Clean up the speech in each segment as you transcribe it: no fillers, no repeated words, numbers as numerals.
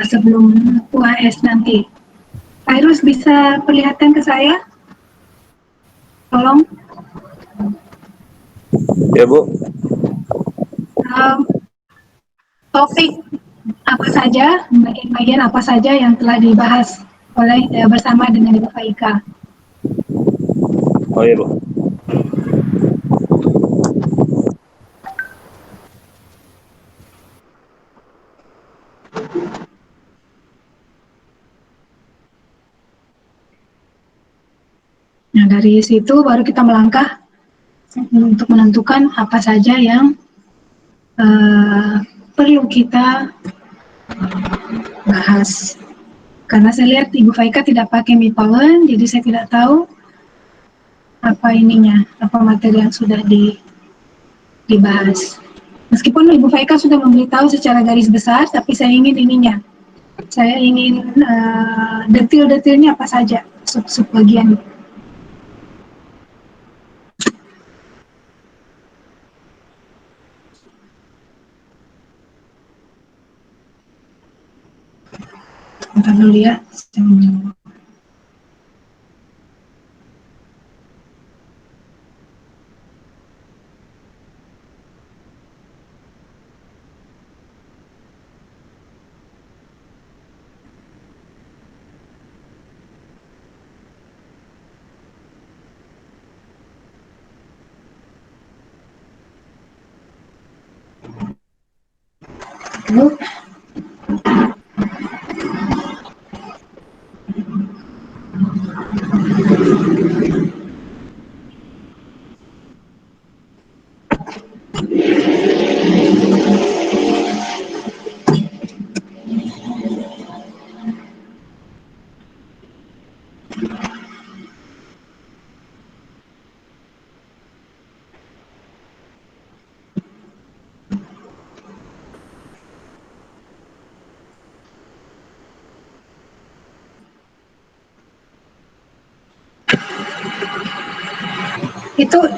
sebelum UAS nanti. Virus bisa perlihatkan ke saya? Tolong. Ya Bu. Topik apa saja, bagian-bagian apa saja yang telah dibahas oleh bersama dengan Ibu Faika? Oh ya Bu. Nah, dari situ baru kita melangkah untuk menentukan apa saja yang perlu kita bahas. Karena saya lihat Ibu Faika tidak pakai Mi Power, jadi saya tidak tahu apa ininya, apa materi yang sudah dibahas. Meskipun Ibu Faika sudah memberitahu secara garis besar, tapi saya ingin ininya. Saya ingin detail-detailnya apa saja, sub-sub bagian. Bentar dulu ya. Dulu.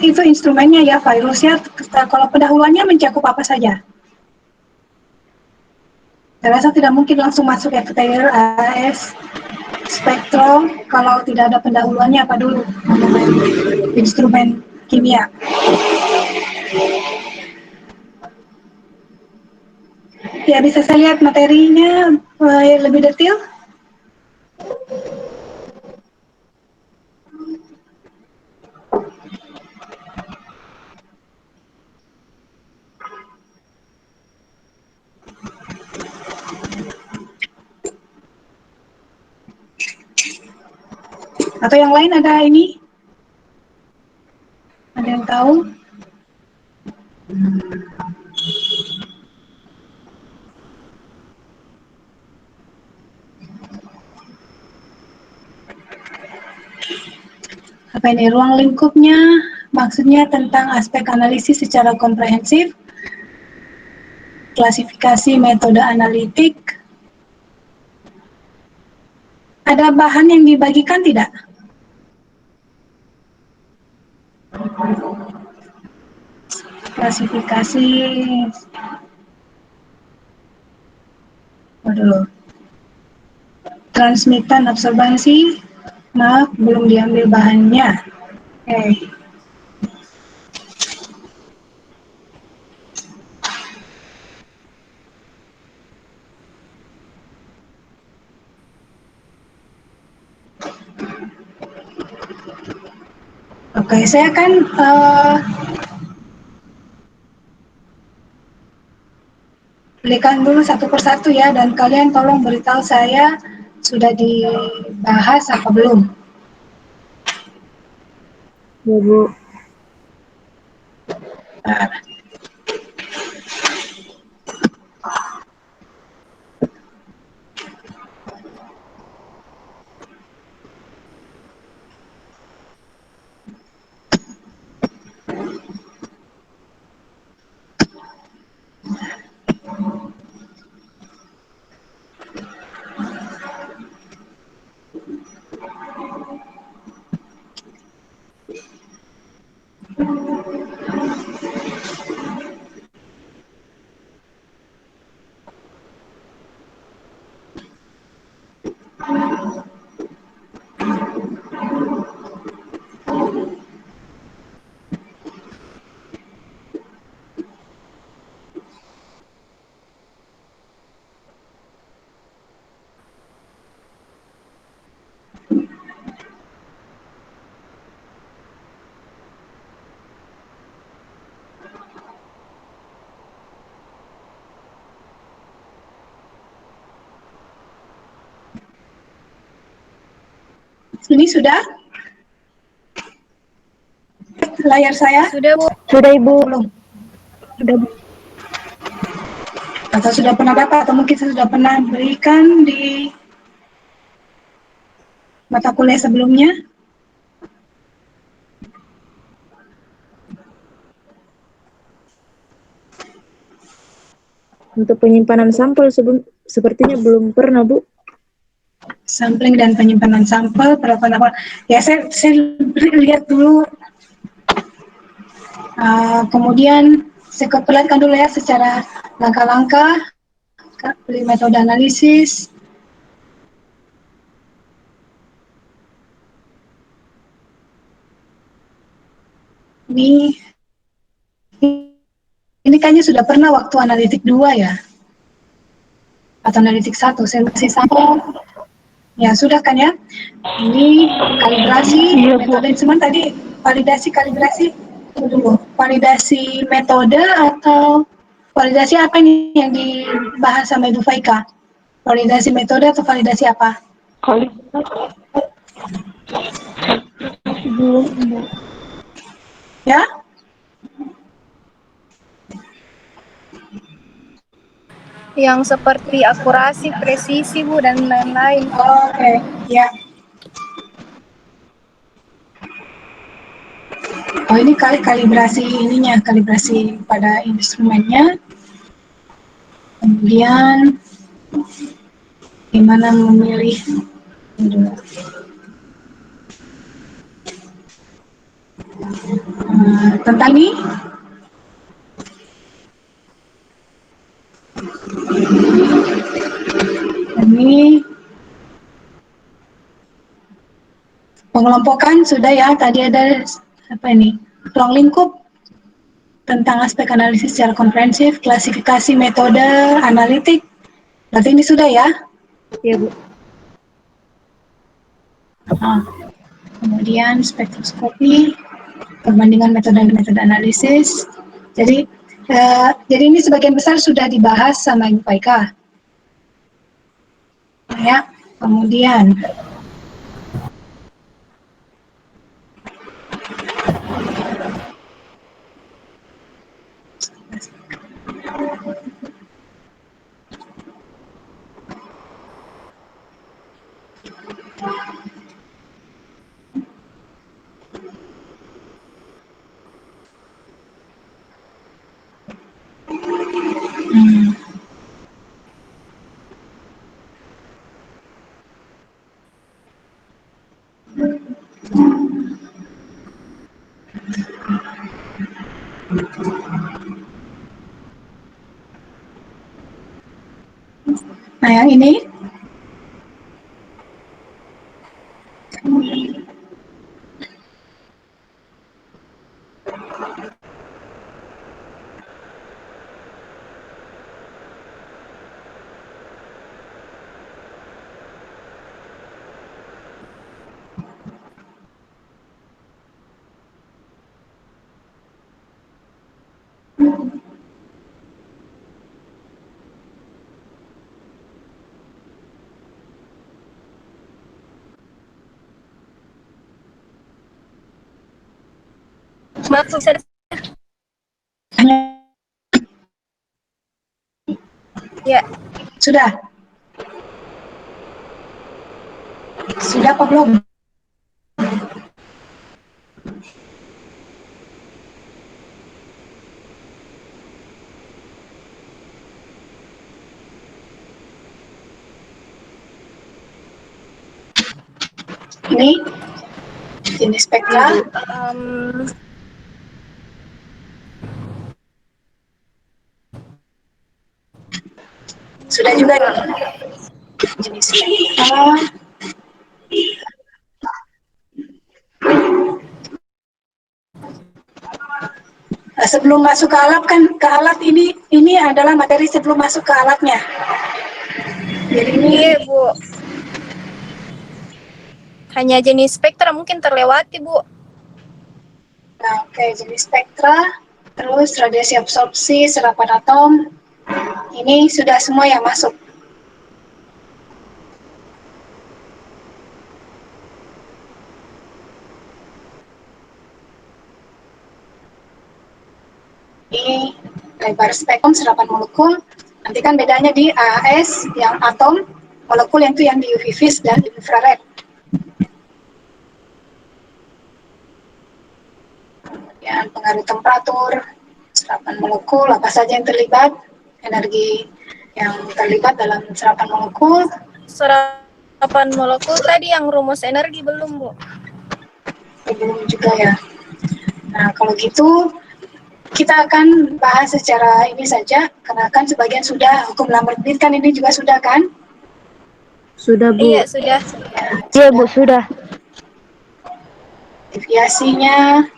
Itu instrumennya ya, virusnya. Kalau pendahuluannya mencakup apa saja? Saya rasa tidak mungkin langsung masuk FTIR, AS, spektrum, kalau tidak ada pendahuluannya apa dulu? Instrumen kimia. Ya, bisa saya lihat materinya lebih detail? Atau yang lain ada ini? Ada yang tahu? Apa ini ruang lingkupnya? Maksudnya tentang aspek analisis secara komprehensif, klasifikasi metode analitik. Ada bahan yang dibagikan tidak? Klasifikasi. Waduh. Transmitan absorbansi. Maaf, belum diambil bahannya. Oke. Oke, saya akan berikan dulu satu persatu ya, dan kalian tolong beritahu saya sudah dibahas apa belum. Ya Bu. Nah, Ini sudah layar saya? Sudah, Bu. Sudah Ibu. Belum? Sudah. Atau sudah pernah dapat, atau mungkin saya sudah pernah berikan di mata kuliah sebelumnya? Untuk penyimpanan sampel sepertinya belum pernah, Bu. Sampling dan penyimpanan sampel, penerapan. Ya, saya lihat dulu. Kemudian saya perlihatkan dulu ya secara langkah-langkah metode analisis. Ini kayaknya sudah pernah waktu analitik 2 ya, atau analitik 1, saya masih sampel. Ya sudah kan ya. Ini kalibrasi metode instrumen tadi, validasi kalibrasi dulu. Validasi metode atau validasi apa ini yang dibahas sama Ibu Faika? Validasi metode atau validasi apa? Belum, Bu. Ya? Yang seperti akurasi, presisi, Bu, dan lain-lain. Oke, ya. Oh, ini kalibrasi ininya, kalibrasi pada instrumennya. Kemudian gimana memilih tentang ini. Ini pengelompokan sudah ya, tadi ada apa ini? Ruang lingkup tentang aspek analisis secara komprehensif, klasifikasi metode analitik. Berarti ini sudah ya? Iya, Bu. Kemudian spektroskopi, perbandingan metode analisis. Jadi ini sebagian besar sudah dibahas sama Ibu Faika. Ya, kemudian nah yang ini Maaf, bisa hanya ya. sudah apa belum? Ini jenis spektra. Sudah juga jenis spektra. Sebelum masuk ke alat kan, ke alat ini adalah materi sebelum masuk ke alatnya. Jadi ini Iya, Bu. Hanya jenis spektra mungkin terlewati, Bu. nah, oke, jenis spektra, terus radiasi absorpsi, serapan atom. Ini sudah semua yang masuk. Ini lebar spektrum serapan molekul. Nanti kan bedanya di AAS yang atom, molekul yang itu yang di UV vis dan infrared. Kemudian pengaruh temperatur, serapan molekul, apa saja yang terlibat, energi yang terlibat dalam serapan molekul. Serapan molekul tadi yang rumus energi belum, Bu? Belum juga ya. Nah, kalau gitu kita akan bahas secara ini saja, karena kan sebagian sudah, hukum lambat kan ini juga sudah kan? Sudah, Bu. Iya, sudah. Ya, Iya, Bu, sudah. deviasinya,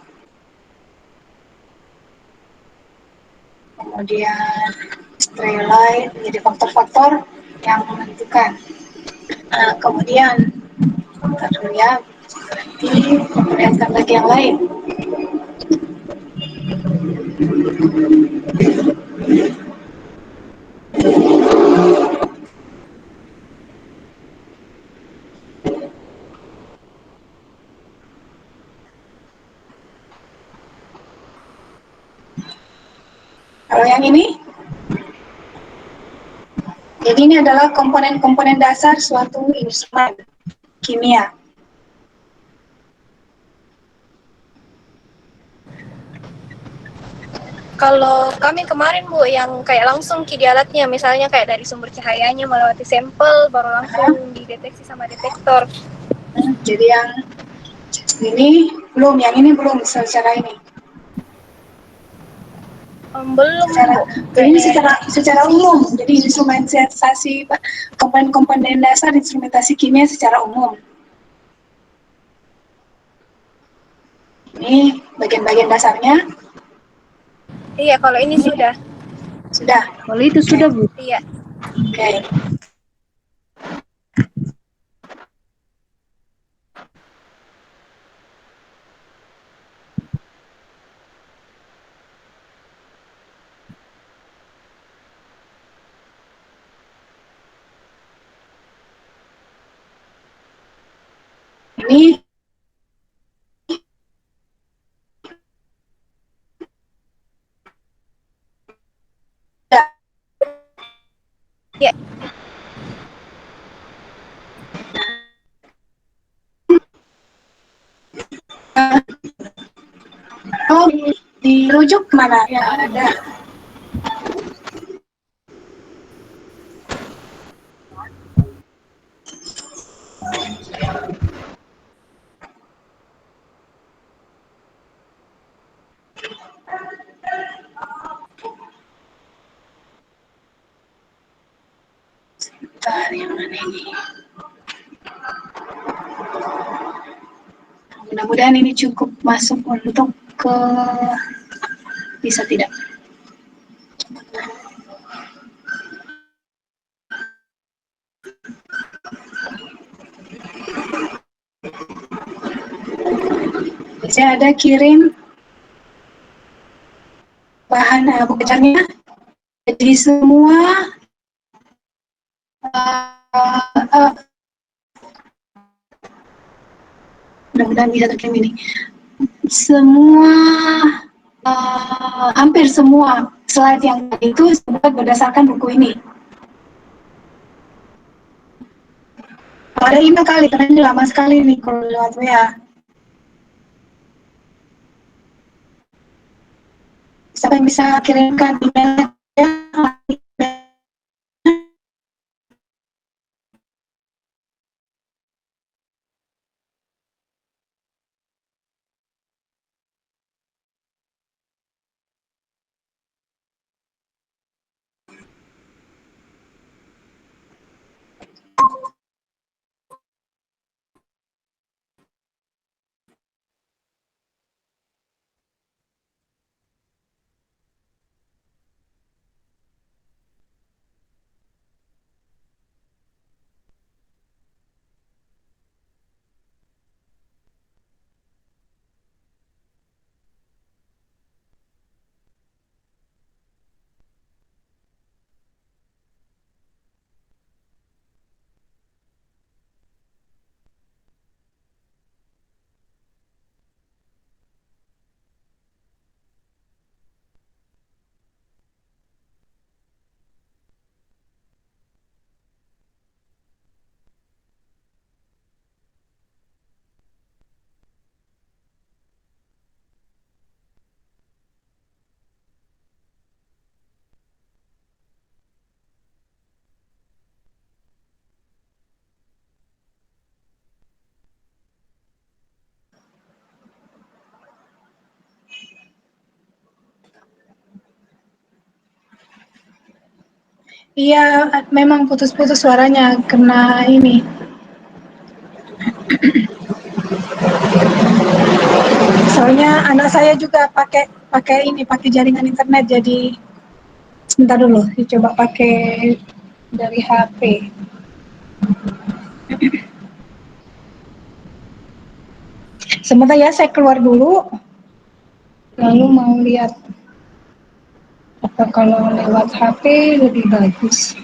kemudian straylight menjadi faktor-faktor yang menentukan. Nah, kemudian, bentar dulu ya, berarti perlihatkan lagi yang lain. Kalau yang ini, jadi ini adalah komponen-komponen dasar suatu instrumen kimia. Kalau kami kemarin, Bu, yang kayak langsung ki di alatnya, misalnya kayak dari sumber cahayanya melewati sampel, baru langsung dideteksi sama detektor. Jadi yang ini belum secara ini. Belum, Bu. Ini Kayaknya secara umum. Jadi instrumentasi komponen-komponen dasar instrumentasi kimia secara umum. Ini bagian-bagian dasarnya iya, kalau ini sudah. sudah. Kalau itu sudah, Bu. Iya. Oke. Ini sudah. Iya. Oh, dirujuk kemana? Ya, ada. Bentar, yang mana ini? Mudah-mudahan ini cukup masuk untuk ke bisa tidak. Saya ada kirim bahan bekerjanya. Jadi semua mudah-mudahan bisa terkirim ini. Semua hampir semua slide yang itu dibuat berdasarkan buku ini. Kalau ada email kali, karena ini lama sekali nih kalau lewat WA. Siapa yang bisa kirimkan emailnya? Iya, memang putus-putus suaranya karena ini. Soalnya anak saya juga pakai pakai ini, pakai jaringan internet, jadi sebentar dulu, coba pakai dari HP. Sebentar ya, saya keluar dulu, lalu mau lihat apa kalau lewat HP lebih bagus.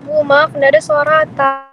Bu, maaf, nggak ada suara, tak.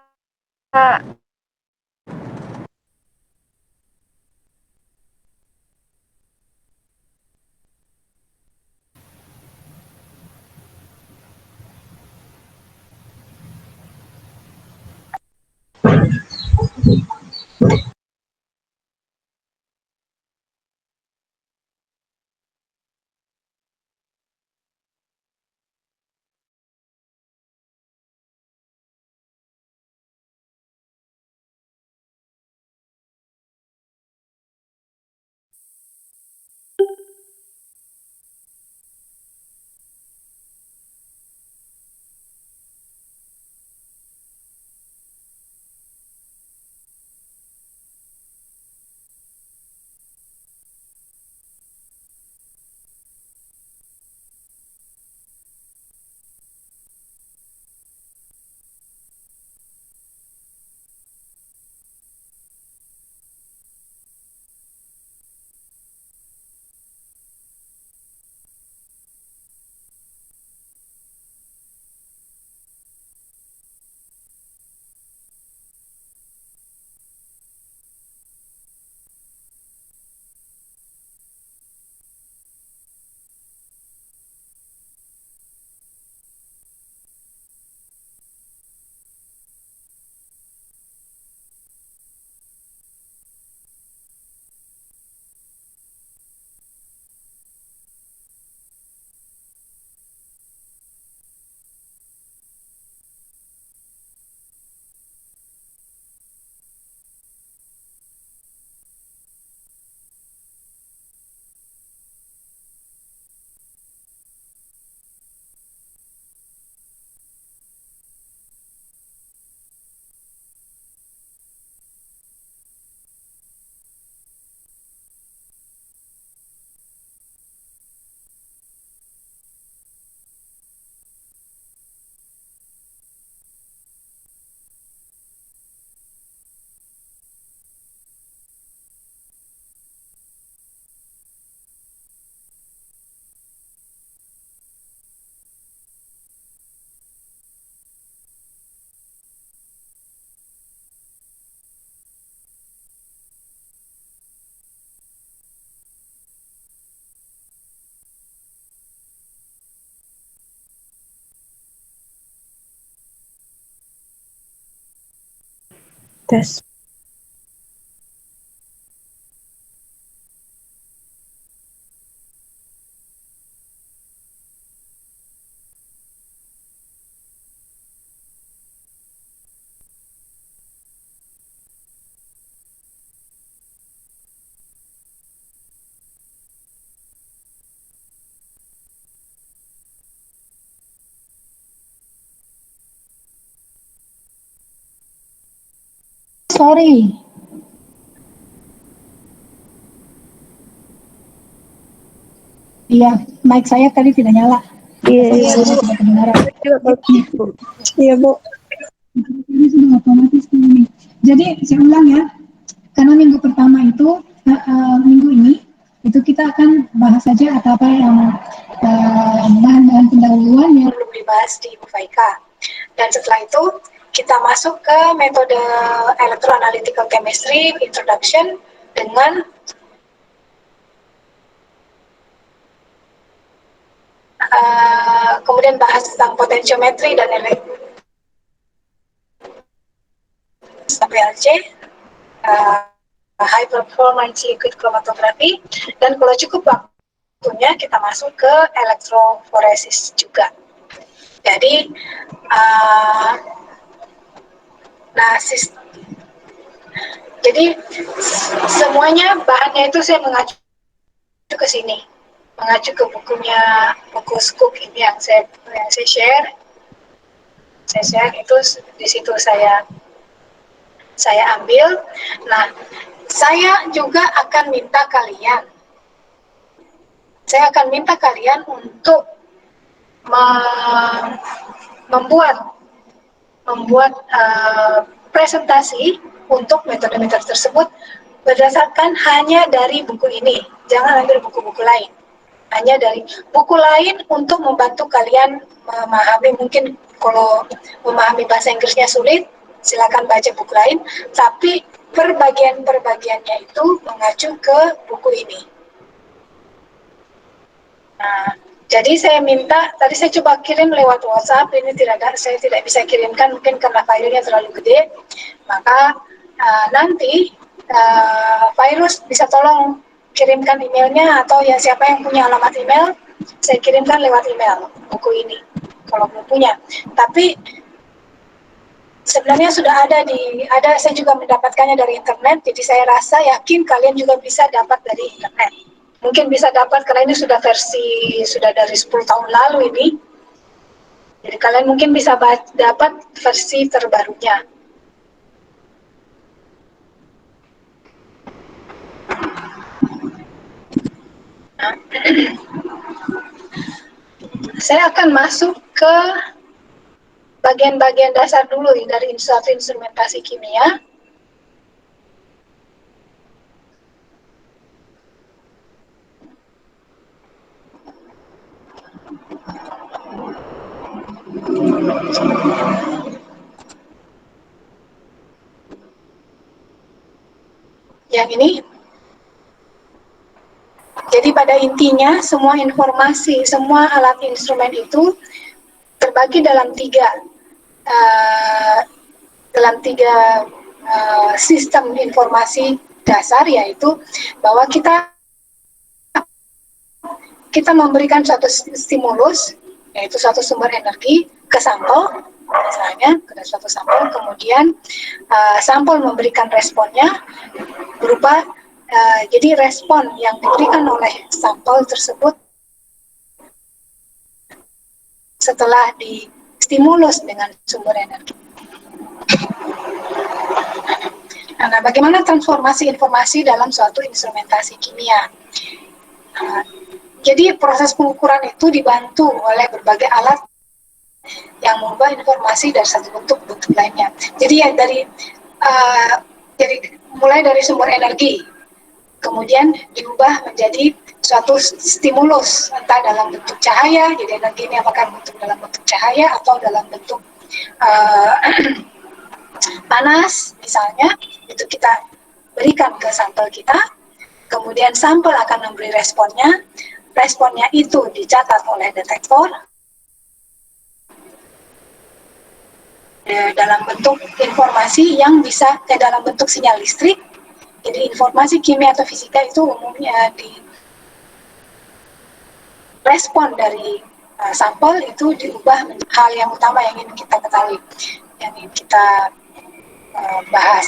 Tes. Sorry. Iya, mic saya tadi tidak nyala. Iya, Iya, Bu. Bu. Tidak kedengaran. Juga kalau- Iya, Bu. Ini sudah otomatis ini. Jadi saya ulang ya, karena minggu pertama itu minggu ini itu kita akan bahas saja apa yang bahan-bahan pendahuluan yang belum dibahas di UVK. Dan setelah itu kita masuk ke metode electroanalytical chemistry introduction dengan kemudian bahas tentang potentiometri dan PLC, high performance liquid chromatography, dan kalau cukup waktunya kita masuk ke elektroforesis juga. Jadi jadi semuanya bahannya itu saya mengacu ke sini, mengacu ke buku Scoop ini yang saya share. Saya share itu di situ saya ambil. Nah, saya juga akan minta kalian untuk membuat presentasi untuk metode-metode tersebut berdasarkan hanya dari buku ini. Jangan ambil buku-buku lain. Hanya dari buku lain untuk membantu kalian memahami. Mungkin kalau memahami bahasa Inggrisnya sulit, silakan baca buku lain. Tapi perbagian-perbagiannya itu mengacu ke buku ini. Nah, jadi saya minta, tadi saya coba kirim lewat WhatsApp, ini saya tidak bisa kirimkan mungkin karena filenya terlalu gede. Maka nanti Virus bisa tolong kirimkan emailnya, atau ya siapa yang punya alamat email, saya kirimkan lewat email buku ini kalau belum punya. Tapi sebenarnya sudah ada, saya juga mendapatkannya dari internet, jadi saya rasa yakin kalian juga bisa dapat dari internet. Mungkin bisa dapat karena ini sudah dari 10 tahun lalu ini. Jadi kalian mungkin bisa dapat versi terbarunya. Nah, saya akan masuk ke bagian-bagian dasar dulu dari suatu instrumentasi kimia. Yang ini. Jadi pada intinya semua informasi, semua alat instrumen itu terbagi dalam tiga sistem informasi dasar, yaitu bahwa kita memberikan suatu stimulus, yaitu suatu sumber energi ke sampel, misalnya ke suatu sampel, kemudian sampel memberikan responnya berupa jadi respon yang diberikan oleh sampel tersebut setelah distimulus dengan sumber energi. Nah, bagaimana transformasi informasi dalam suatu instrumentasi kimia? Jadi proses pengukuran itu dibantu oleh berbagai alat yang mengubah informasi dari satu bentuk ke bentuk lainnya. Jadi ya mulai dari sumber energi, kemudian diubah menjadi suatu stimulus, entah dalam bentuk cahaya. Jadi energi ini apakah dalam bentuk cahaya atau dalam bentuk panas misalnya, itu kita berikan ke sampel kita, kemudian sampel akan memberi responnya itu dicatat oleh detektor, dalam bentuk informasi yang bisa dalam bentuk sinyal listrik. Jadi informasi kimia atau fisika itu umumnya direspon dari sampel itu diubah menjadi hal yang utama yang ingin kita ketahui, yang ingin kita bahas.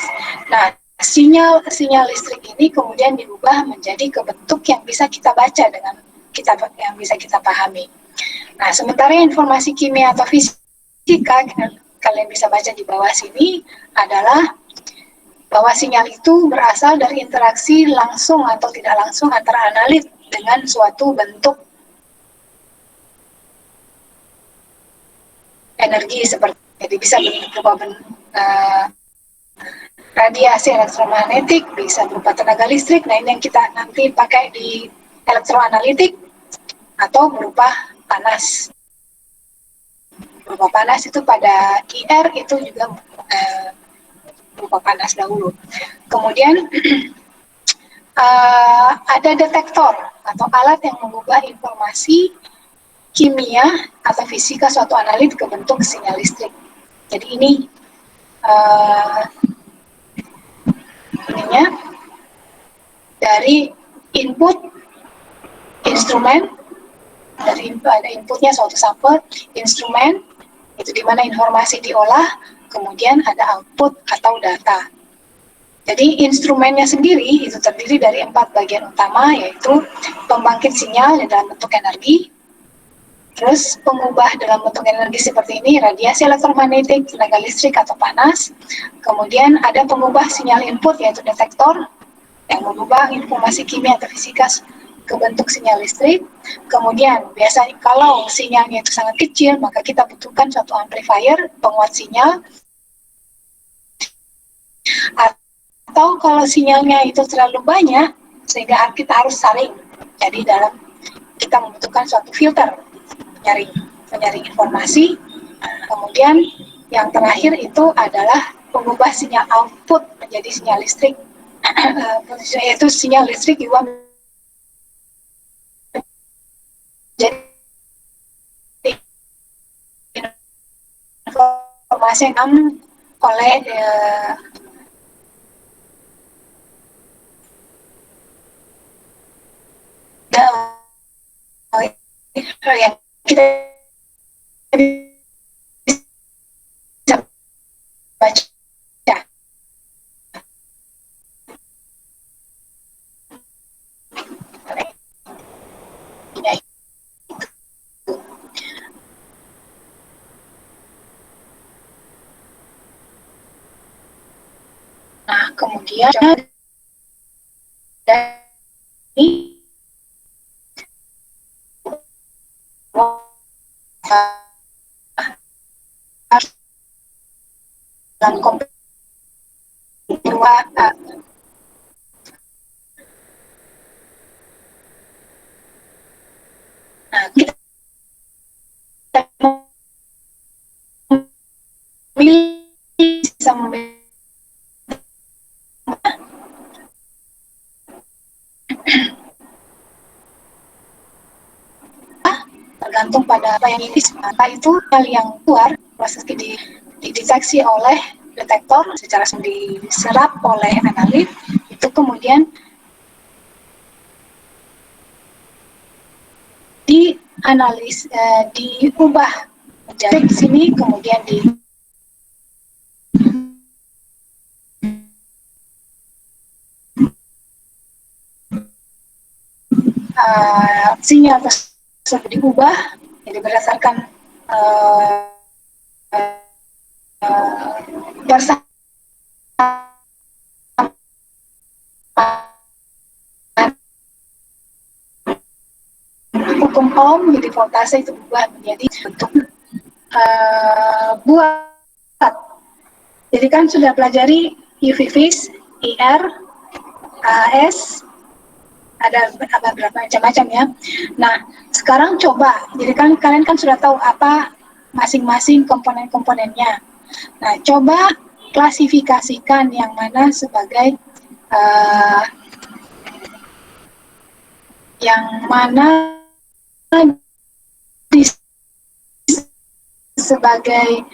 Nah, sinyal listrik ini kemudian diubah menjadi ke bentuk yang bisa kita baca dengan yang bisa kita pahami. Nah, sementara informasi kimia atau fisika kalian bisa baca di bawah sini adalah bahwa sinyal itu berasal dari interaksi langsung atau tidak langsung antara analit dengan suatu bentuk energi seperti jadi bisa berupa radiasi elektromagnetik, bisa berupa tenaga listrik. Nah, ini yang kita nanti pakai di elektroanalitik, atau berupa panas. Berupa panas itu pada IR itu juga berupa panas dahulu. Kemudian ada detektor atau alat yang mengubah informasi kimia atau fisika suatu analit ke bentuk sinyal listrik. Jadi ini ininya dari input instrumen, dari ada inputnya suatu sampel, instrumen itu di mana informasi diolah, kemudian ada output atau data. Jadi instrumennya sendiri itu terdiri dari 4 bagian utama, yaitu pembangkit sinyal dalam bentuk energi, terus pengubah dalam bentuk energi seperti ini, radiasi elektromagnetik, tenaga listrik atau panas. Kemudian ada pengubah sinyal input, yaitu detektor, yang mengubah informasi kimia atau fisika ke bentuk sinyal listrik. Kemudian biasanya kalau sinyalnya itu sangat kecil, maka kita butuhkan suatu amplifier, penguat sinyal. Atau kalau sinyalnya itu terlalu banyak, sehingga kita harus saring. Jadi kita membutuhkan suatu filter menyaring informasi. Kemudian yang terakhir itu adalah pengubah sinyal output menjadi sinyal listrik, yaitu sinyal listrik juga jadi informasi yang oleh yang kita bisa baca. Nah, kemudian ini dalam komputer kita bisa tergantung pada apa yang itu hal yang keluar proses dideteksi oleh detektor secara diserap oleh analit, itu kemudian dianalis, diubah menjadi sini, kemudian sinyal tersebut diubah jadi berdasarkan hukum Ohm, jadi voltase itu berubah menjadi bentuk buat. Jadi kan sudah pelajari UV phase, IR, AS, ada beberapa macam-macam ya. Nah, sekarang coba, jadi kan kalian kan sudah tahu apa masing-masing komponen-komponennya. Nah, coba klasifikasikan yang mana sebagai yang mana sebagai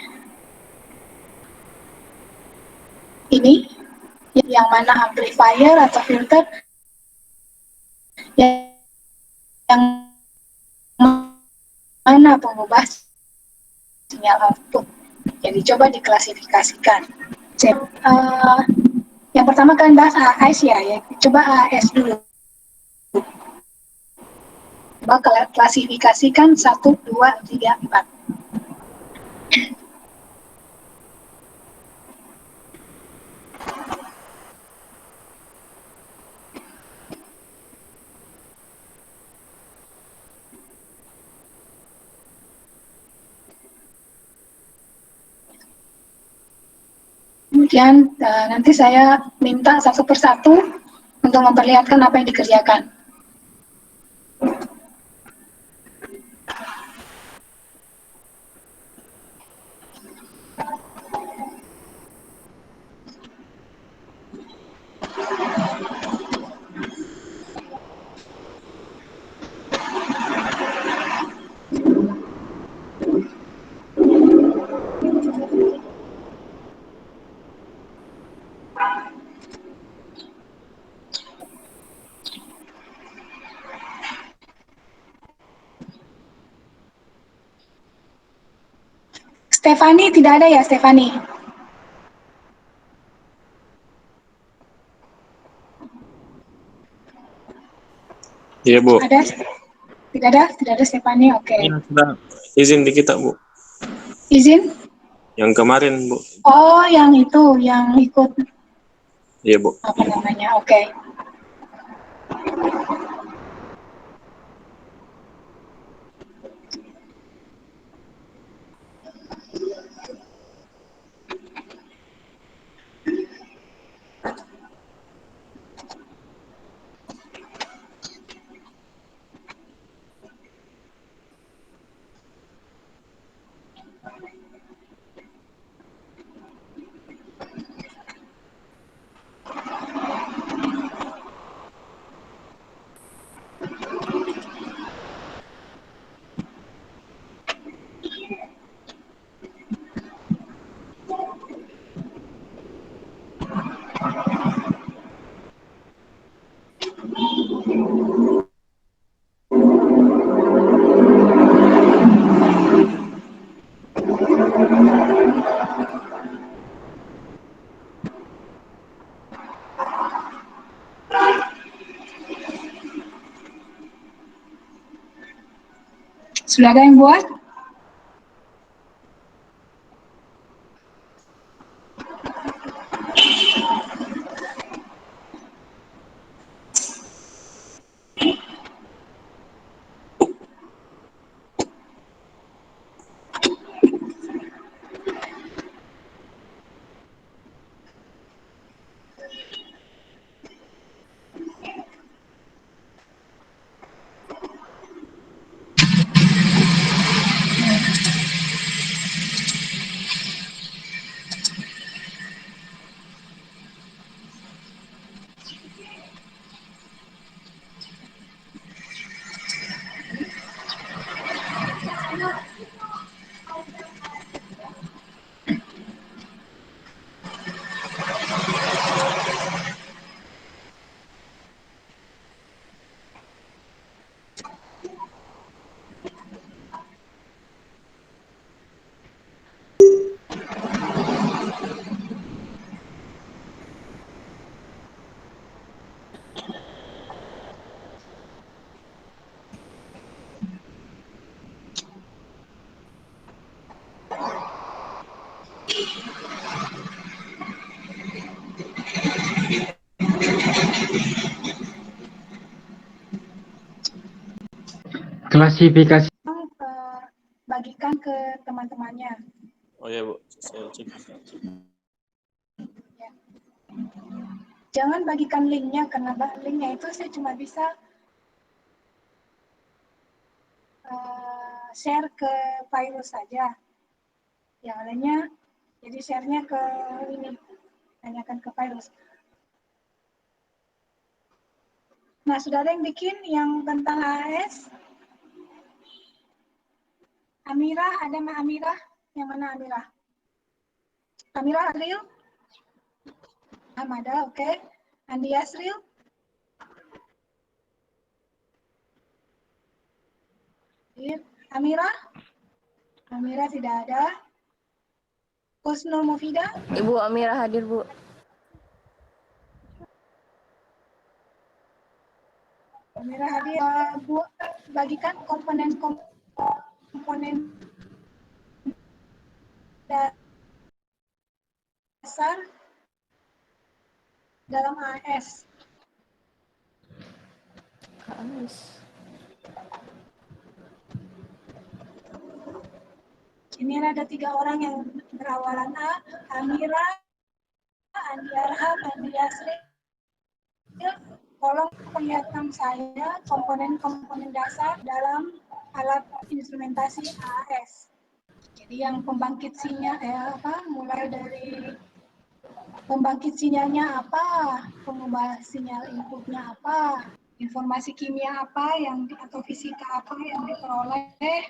yang mana amplifier atau filter yang mana pengubah sinyal output. Jadi coba diklasifikasikan. Yang pertama kalian bahas AS ya. Coba AS dulu. Coba klasifikasikan 1, 2, 3, 4. Kemudian nanti saya minta satu persatu untuk memperlihatkan apa yang dikerjakan. Stefani tidak ada ya, Stefani? Iya, Bu. Ada? Tidak ada? Tidak ada Stefani, oke. Ini sudah izin di kita, Bu. Izin? Yang kemarin, Bu. Oh, yang itu, yang ikut Iya, Bu. apa namanya, oke. Sudah ada yang buat? Klasifikasi Bagikan ke teman-temannya. Oh ya, Bu. Saya cek. Ya. Jangan bagikan linknya, karena linknya itu saya cuma bisa share ke virus saja. Yang lainnya, jadi share-nya ke ini, tanyakan ke virus. Nah, sudah ada yang bikin yang tentang AS? Amira, ada Mbak Amira? Yang mana Amira? Amira, ada yuk? Ada, oke. Andi Yasril? Amira? Amira tidak ada. Husnul Mufidah? Ibu Amira hadir, Bu. Amira hadir. Bu, bagikan komponen dasar dalam AS. Ini ada 3 orang yang berawalan A, Amira, Andi Arham, Andi Yasril. Tolong perlihatkan saya komponen-komponen dasar dalam alat instrumentasi AAS. Jadi yang pembangkit sinyal mulai dari pembangkit sinyalnya apa, pengubah sinyal inputnya apa, informasi kimia apa atau fisika apa yang diperoleh.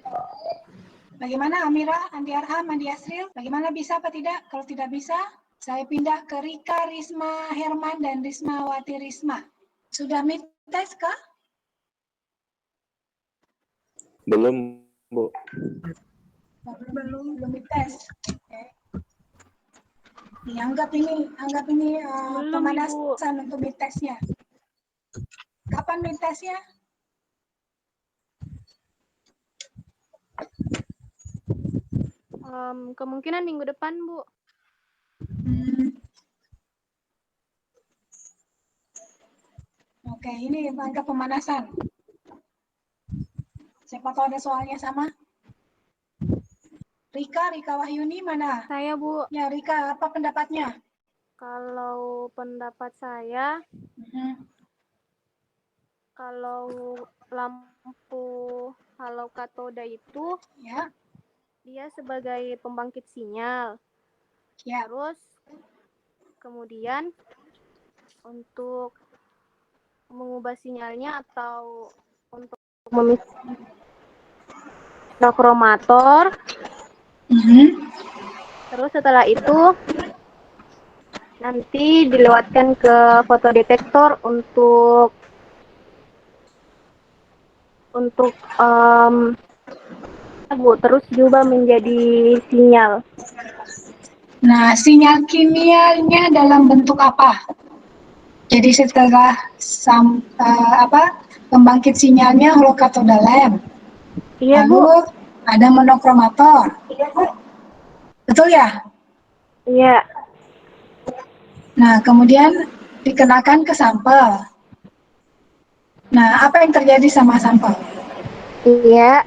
Bagaimana Amira, Andi Arham, Andi Yasril? Bagaimana, bisa apa tidak? Kalau tidak bisa, saya pindah ke Rika Risma Herman dan Risma Wati Risma. Sudah mid-test kah? Belum, Bu. Belum mid-test. Okay. Anggap ini pemanasan untuk mid-testnya. Kapan mid-testnya? Kemungkinan minggu depan, Bu. Oke, ini anggap pemanasan. Siapa tahu ada soalnya sama? Rika Wahyuni mana? Saya, Bu. Ya, Rika, apa pendapatnya? Kalau pendapat saya, kalau lampu halo katoda itu, ya, dia sebagai pembangkit sinyal. Ya. Terus, kemudian untuk mengubah sinyalnya atau untuk memisahkan kromator. Terus setelah itu nanti dilewatkan ke fotodetektor untuk terus diubah menjadi sinyal. Nah, sinyal kimianya dalam bentuk apa? Jadi setelah pembangkit sinyalnya holokatoda lamp. Iya, Lalu Bu. ada monokromator. Betul ya? Iya. Nah, kemudian dikenakan ke sampel. Nah, apa yang terjadi sama sampel? Iya.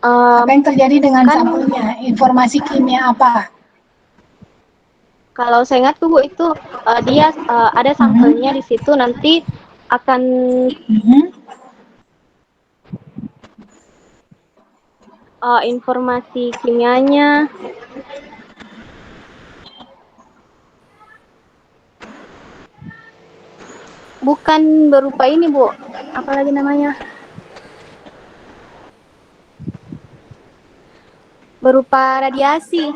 Apa yang terjadi dengan sampelnya? Informasi kimia apa? Kalau saya ingat tuh, Bu, itu dia ada sampelnya di situ, nanti akan informasi kimianya. Bukan berupa ini, Bu. Apalagi namanya? Berupa radiasi.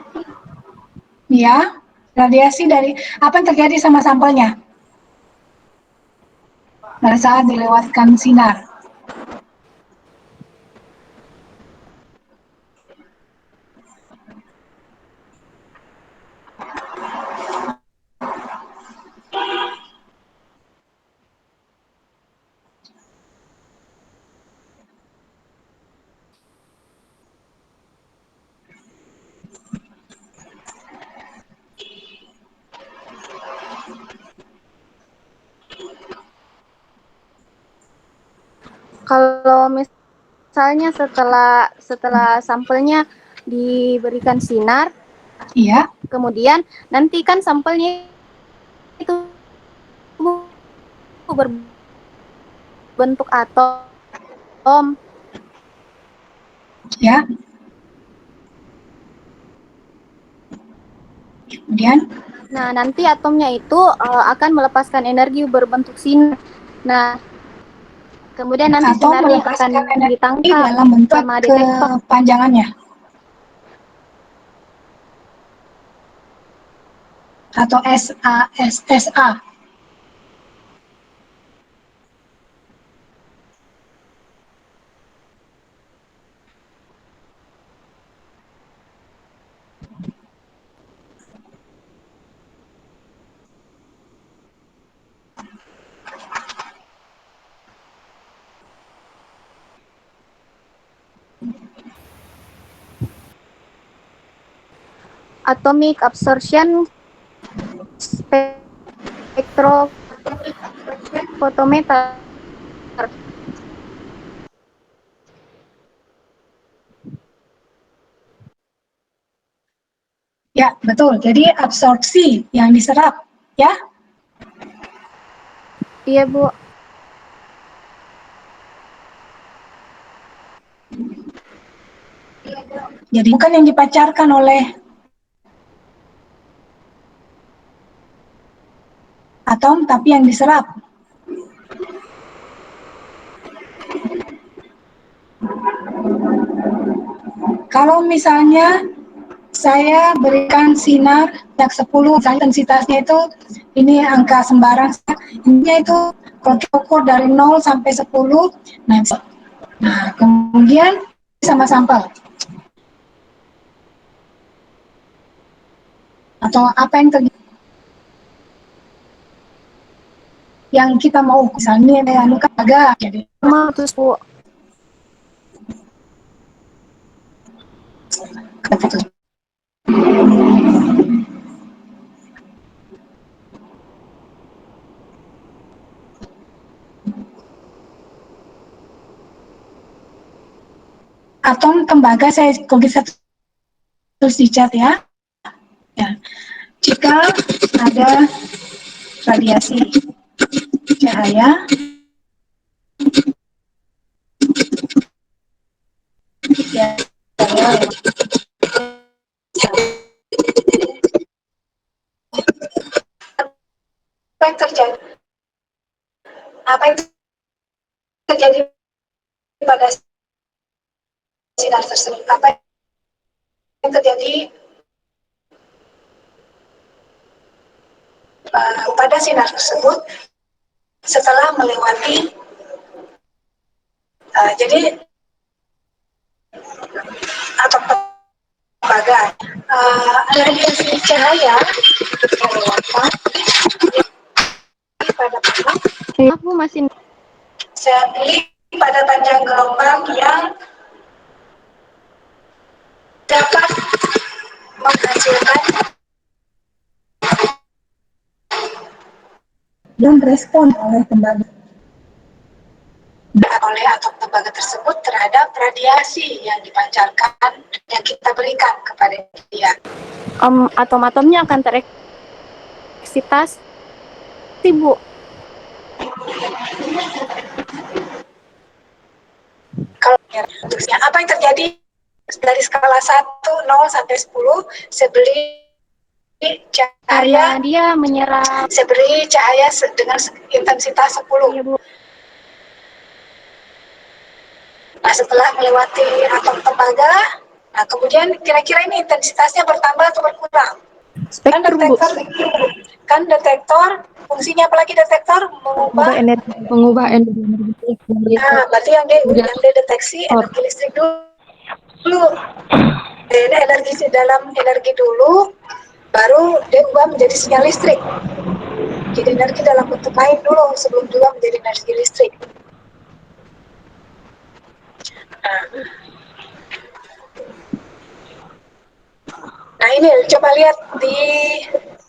Ya, radiasi dari apa yang terjadi sama sampelnya pada saat dilewatkan sinar. Kalau misalnya setelah sampelnya diberikan sinar, Iya. kemudian nanti kan sampelnya itu berbentuk atom. Ya. Kemudian? Nah, nanti atomnya itu akan melepaskan energi berbentuk sinar. Nah, kemudian nanti Atom sinarnya melepaskan akan energi ditangkap dalam bentuk sama detektor. kepanjangannya. atau SASSA. Atomic absorption spectrophotometer. Ya, betul. Jadi absorpsi yang diserap, ya. Iya, Bu. Jadi bukan yang dipancarkan oleh atom, tapi yang diserap. Kalau misalnya saya berikan sinar yang 10, misalnya intensitasnya itu ini angka sembarang, ini itu kalau kita ukur dari 0 sampai 10, nah kemudian sama sampel. Atau apa yang terjadi yang kita mau, misalnya kan agak jadi Terus, Bu. atom tembaga, saya kalau bisa tulis di chat ya. Ya. Jika ada radiasi cahaya ya, apa yang terjadi? Apa yang terjadi pada sinar tersebut? Apa yang terjadi pada sinar tersebut setelah melewati jadi atau tembaga radiasi cahaya melewatkan pada panjang Aku masih saya pilih pada panjang gelombang yang dapat menghasilkan dan respon oleh tembaga oleh atom tembaga tersebut terhadap radiasi yang dipancarkan yang kita berikan kepada dia. atom-atomnya akan tereksitasi, Bu. Kalau apa yang terjadi dari skala 1, 0 sampai 10, saya beri cahaya, dia menyerap. saya beri cahaya dengan intensitas 10. Iya, Bu. Nah, setelah melewati atom tembaga, nah kemudian kira-kira ini intensitasnya bertambah atau berkurang? Spektrum, Bu. Kan detektor fungsinya apalagi detektor mengubah energi. Mengubah energi. Nah, berarti yang dideteksi energi listrik dulu. Energi dalam energi dulu, baru dia ubah menjadi sinyal listrik. Jadi energi dalam bentuk lain dulu sebelum juga menjadi energi listrik. Nah ini coba lihat di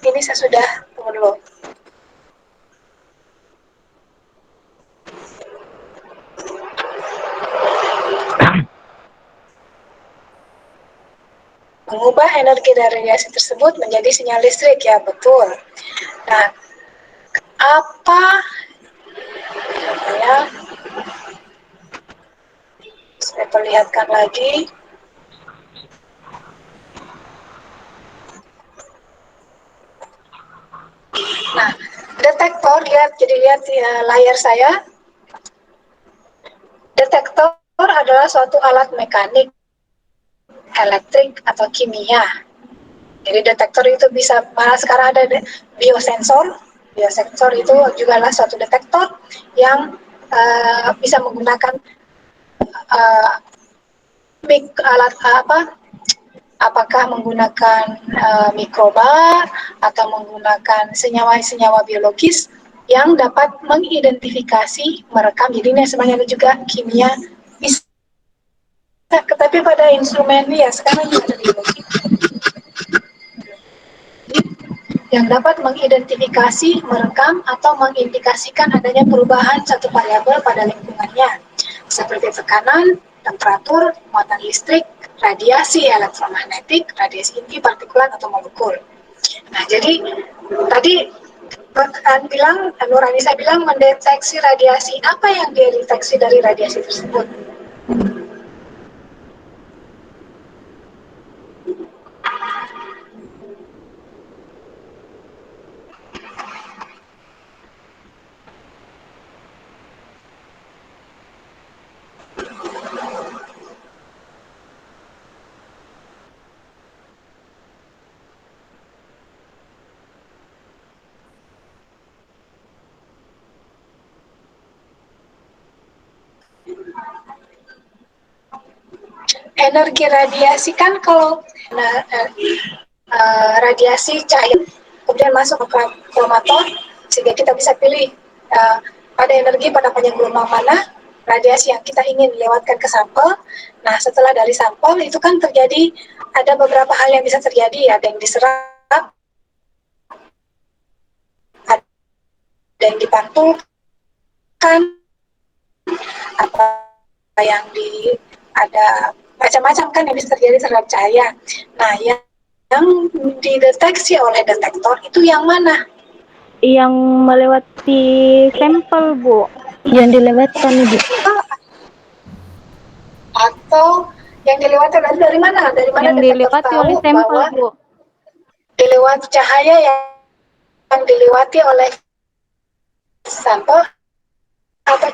ini saya sudah tunggu dulu. Mengubah energi dari radiasi tersebut menjadi sinyal listrik, ya betul. Nah, apa ya? Saya perlihatkan lagi. Nah, detektor, lihat layar saya. Detektor adalah suatu alat mekanik, elektrik atau kimia Jadi detektor itu bisa, malah sekarang ada biosensor. Biosensor itu juga adalah suatu detektor yang bisa menggunakan uh, alat apakah menggunakan mikroba atau menggunakan senyawa-senyawa biologis yang dapat mengidentifikasi, merekam. Jadi ini sebenarnya juga kimia bisa, tetapi pada instrumen ya sekarang juga ada biologi yang dapat mengidentifikasi, merekam, atau mengindikasikan adanya perubahan satu variabel pada lingkungannya, seperti tekanan, temperatur, muatan listrik, radiasi elektromagnetik, radiasi inti, partikulat, atau molekul. Nah, jadi tadi Nurani saya bilang mendeteksi radiasi. Apa yang dia deteksi dari radiasi tersebut? Energi radiasi kan kalau radiasi cahaya kemudian masuk ke kromator sehingga kita bisa pilih pada energi pada panjang gelombang mana radiasi yang kita ingin lewatkan ke sampel. Nah, setelah dari sampel itu kan terjadi ada beberapa hal yang bisa terjadi, ada yang diserap, ada yang dipantulkan, apa yang ada macam-macam kan yang bisa terjadi terhadap cahaya. Nah, yang dideteksi oleh detektor itu yang mana? Yang melewati sampel, Bu. Yang dilewatkan, Ibu. Atau yang dilewati dari mana? Dari mana Yang detektor dilewati tahu oleh sampel, bahwa Bu. dilewati cahaya yang dilewati oleh sampel atau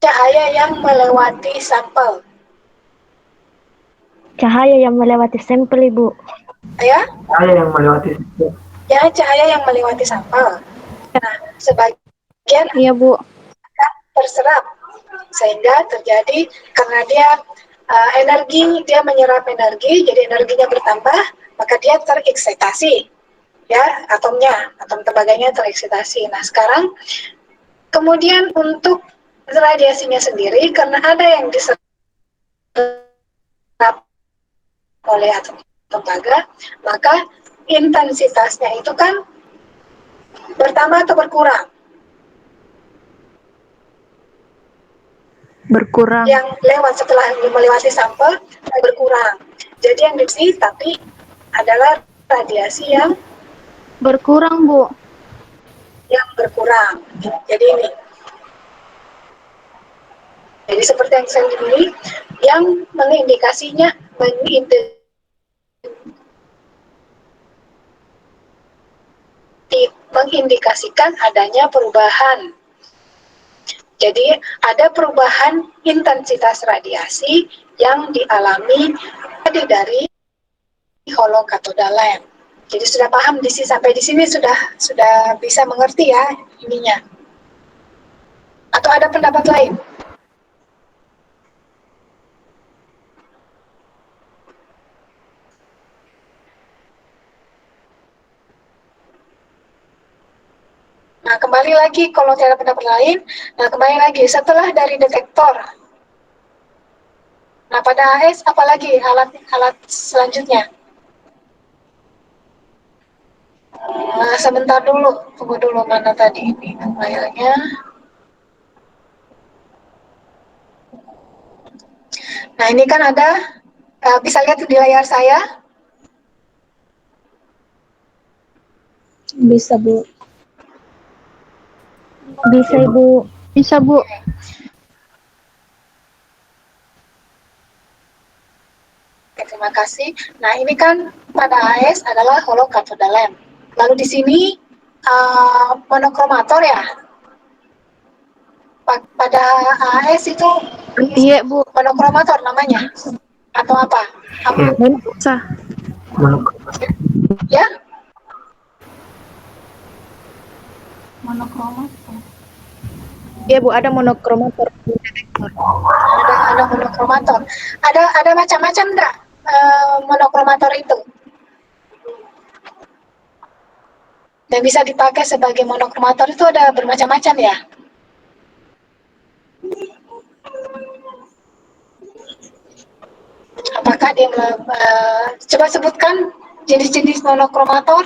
cahaya yang melewati sampel? Cahaya yang melewati sampel, Ibu. Ya? Cahaya yang melewati sampel. Ya, cahaya yang melewati sampel. Nah, sebagian Iya, Bu. terserap sehingga terjadi karena dia dia menyerap energi, jadi energinya bertambah, maka dia tereksitasi, ya, atom tembaganya tereksitasi. Nah, sekarang kemudian untuk radiasinya sendiri karena ada yang diserap oleh atom tembaga, maka intensitasnya itu kan bertambah atau berkurang. Berkurang. Yang lewat setelah melewati sampel berkurang. Jadi yang diisi tapi adalah radiasi yang Berkurang, Bu. berkurang. Jadi ini. Jadi seperti yang saya ini yang mengindikasinya mengindikasikan adanya perubahan. Jadi ada perubahan intensitas radiasi yang dialami dari hollow cathode lamp. Jadi sudah paham sampai di sini sudah bisa mengerti ya ininya. Atau ada pendapat lain? Nah, kembali lagi kalau tidak ada pendapat lain, nah kembali lagi setelah dari detektor. Nah, pada AS apalagi alat selanjutnya? Nah, sebentar dulu, tunggu dulu mana tadi ini filenya. Nah, ini kan ada bisa lihat di layar saya. Bisa, Bu. Bisa, Ibu. Bisa, Bu. Oke, terima kasih. Nah, ini kan pada AS adalah hollow cathode lamp. Lalu di sini monokromator ya. Pada AS itu Iya, Bu. monokromator namanya atau apa? Lensa. Ya, monokromator. Iya Bu, ada monokromator detektor. Ada monokromator. Ada macam-macam enggak monokromator itu? Dan bisa dipakai sebagai monokromator itu ada bermacam-macam ya. Apakah dia coba sebutkan jenis-jenis monokromator?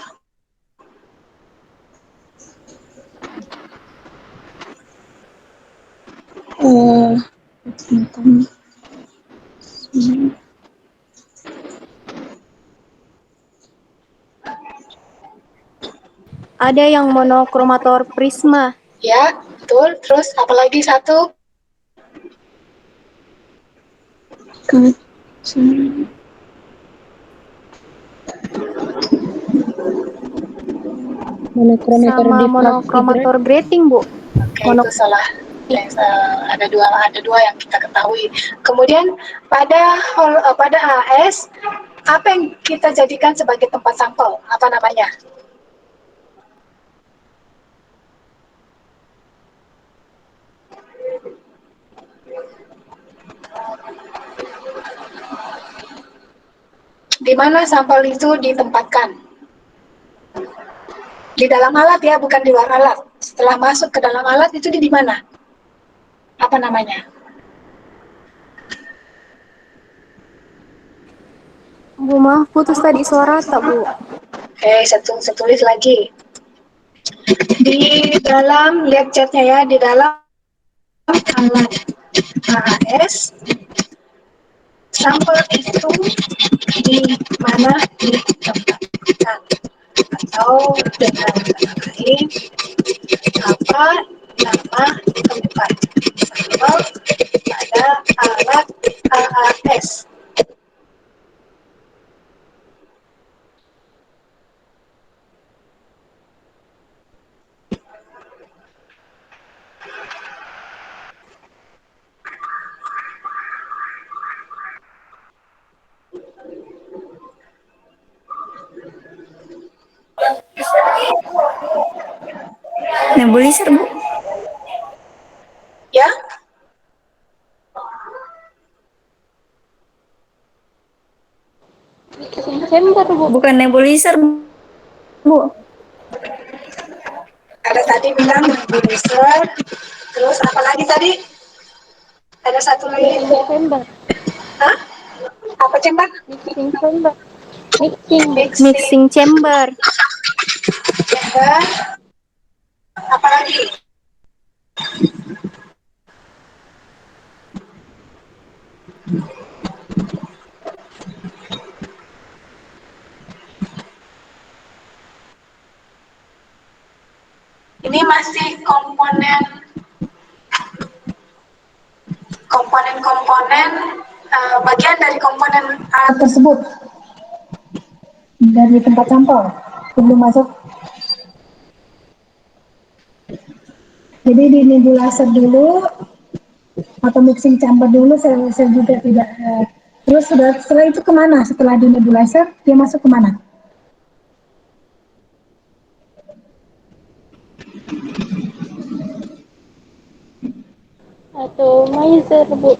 Ada yang monokromator prisma. Ya, betul. Terus apalagi satu? Monokromator Sama difraksi Brand. monokromator grating, Bu. Oke, itu salah. Ada dua yang kita ketahui. Kemudian pada AS apa yang kita jadikan sebagai tempat sampel? Apa namanya? Di mana sampel itu ditempatkan? Di dalam alat ya, bukan di luar alat. Setelah masuk ke dalam alat itu di mana? Apa namanya? Bu, maaf putus tadi suara tak, Bu? Oke, saya tulis lagi. Di dalam, lihat chatnya ya, di dalam alat AAS, sampel itu di mana ditempatkan? Atau dengan kata lain, apa nama tempat sampel pada alat AAS? Nebulizer, Bu. Ya, Chamber, Bu. Bukan nebulizer, Bu. ada tadi bilang nebulizer, terus apa lagi tadi? Ada satu lagi. Chamber. Hah? Apa cembak? Mixing chamber. Mixing Mixing chamber. chamber. Apa lagi? Ini masih komponen bagian dari komponen alat tersebut dari tempat sampel sebelum masuk. Jadi di nebulizer dulu atau mixing chamber dulu, saya juga tidak. Terus setelah itu kemana? Setelah di nebulizer dia masuk kemana? Atomizer, Bu.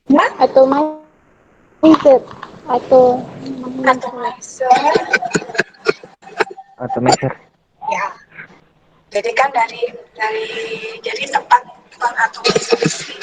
Ya? Atomizer. Atomizer. Atomizer. Ya. Jadi kan dari jadi tempat pengatomisasi.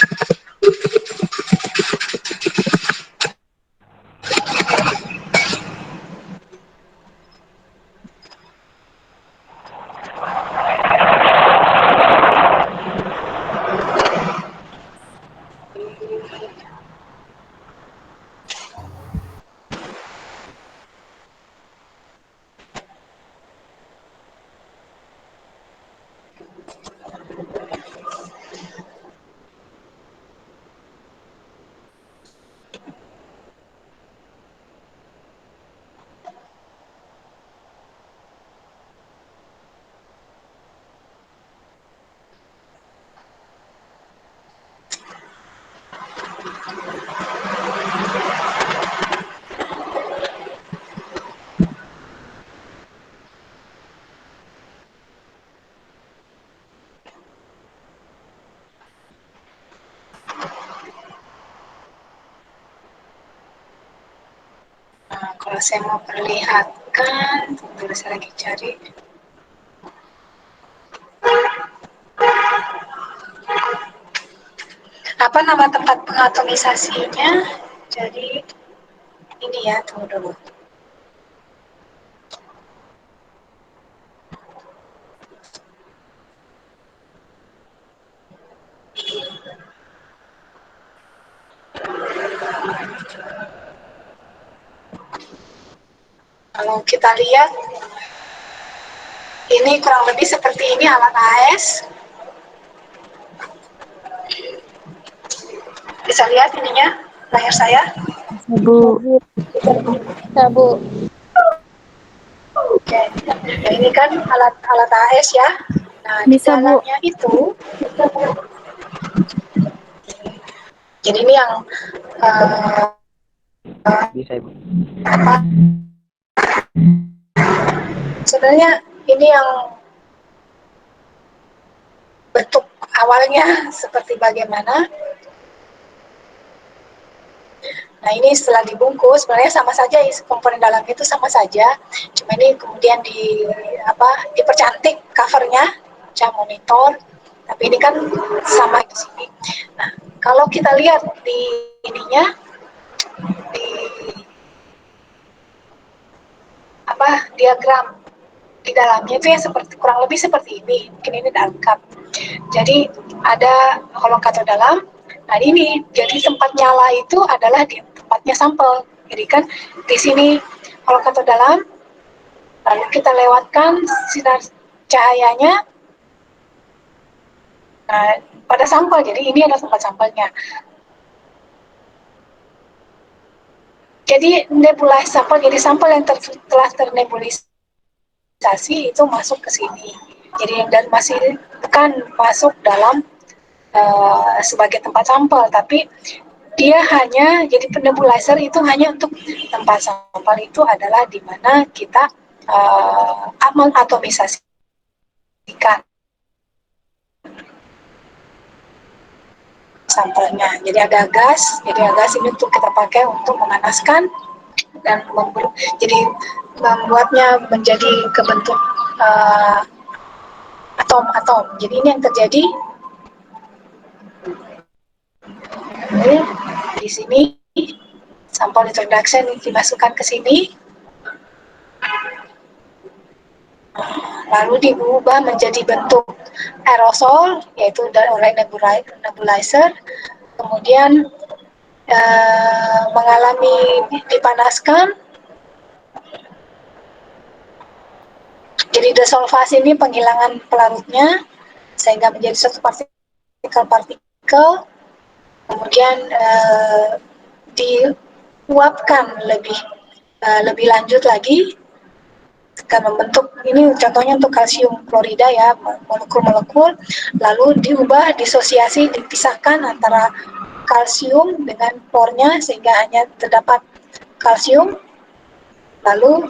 Saya mau perlihatkan, tunggu saya lagi cari. Apa nama tempat pengatomisasinya? Jadi ini ya, tunggu dulu. Kalau kita lihat, ini kurang lebih seperti ini alat AS. Bisa lihat ininya, layar saya. Bu. Nah, Bu. Oke, nah, ini kan alat AS ya. Nah, di Bisa, Bu. dalamnya itu, jadi ini yang Bisa, Ibu. apa? Sebenarnya ini yang bentuk awalnya seperti bagaimana. Nah, ini setelah dibungkus sebenarnya sama saja, komponen dalamnya itu sama saja. Cuma ini kemudian dipercantik covernya, macam monitor. Tapi ini kan sama di sini. Nah, kalau kita lihat di ininya, di diagram di dalamnya itu ya seperti kurang lebih seperti ini. Mungkin ini lengkap. Jadi ada holokator dalam. Nah, ini jadi tempat nyala itu adalah di tempatnya sampel. Jadi kan di sini holokator dalam, lalu kita lewatkan sinar cahayanya pada sampel. Jadi ini adalah tempat sampelnya. Jadi nebulasi sampel, jadi sampel yang telah ternebulisasi itu masuk ke sini. Jadi dan masih bukan masuk dalam sebagai tempat sampel, tapi dia hanya jadi nebulizer itu hanya untuk tempat sampel itu adalah di mana kita mengatomisasikan sampelnya. Jadi ada gas, ini untuk kita pakai untuk memanaskan dan jadi membuatnya menjadi kebentuk atom-atom. Jadi ini yang terjadi di sini. Sampel introduction dimasukkan ke sini, lalu diubah menjadi bentuk aerosol, yaitu oleh nebulizer, kemudian mengalami dipanaskan. Jadi desolvasi ini penghilangan pelarutnya sehingga menjadi satu partikel-partikel, kemudian diuapkan lebih lanjut lagi akan membentuk, ini contohnya untuk kalsium klorida ya, molekul-molekul, lalu diubah disosiasi, dipisahkan antara kalsium dengan klornya sehingga hanya terdapat kalsium, lalu